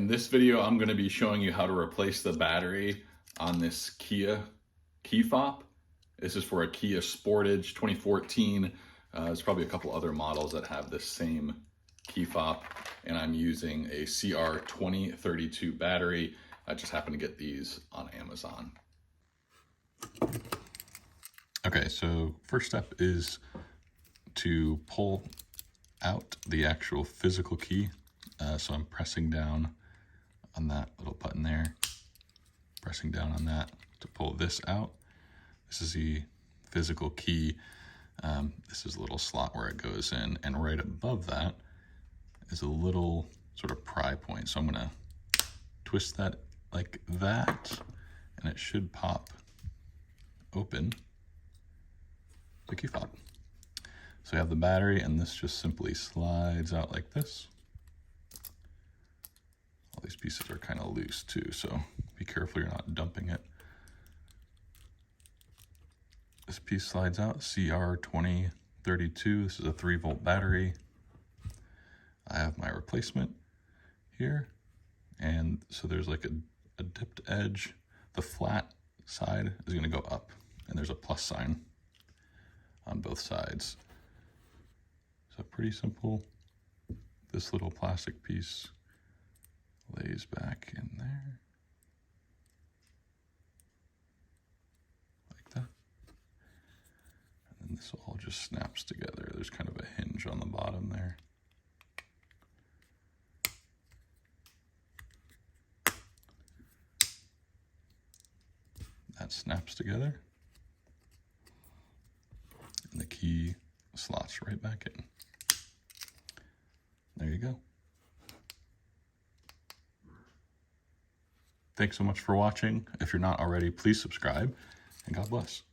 In this video, I'm going to be showing you how to replace the battery on this Kia key fob. This is for a Kia Sportage 2014. There's probably a couple other models that have this same key fob, and I'm using a CR2032 battery. I just happened to get these on Amazon. Okay, so first step is to pull out the actual physical key. So I'm pressing down on that little button there, pressing down on that to pull this out. This is the physical key. This is a little slot where it goes in, and right above that is a little sort of pry point. So I'm gonna twist that like that, and it should pop open the key fob. So we have the battery, and this just simply slides out like this. All these pieces are kind of loose too, so be careful you're not dumping it. This piece slides out, CR2032. This is a 3-volt battery. I have my replacement here, and so there's like a dipped edge. The flat side is going to go up, and there's a plus sign on both sides. So pretty simple. This little plastic piece lays back in there like that, and then this all just snaps together. There's kind of a hinge on the bottom there. That snaps together, and the key slots right back in. There you go. Thanks so much for watching. If you're not already, please subscribe, and God bless.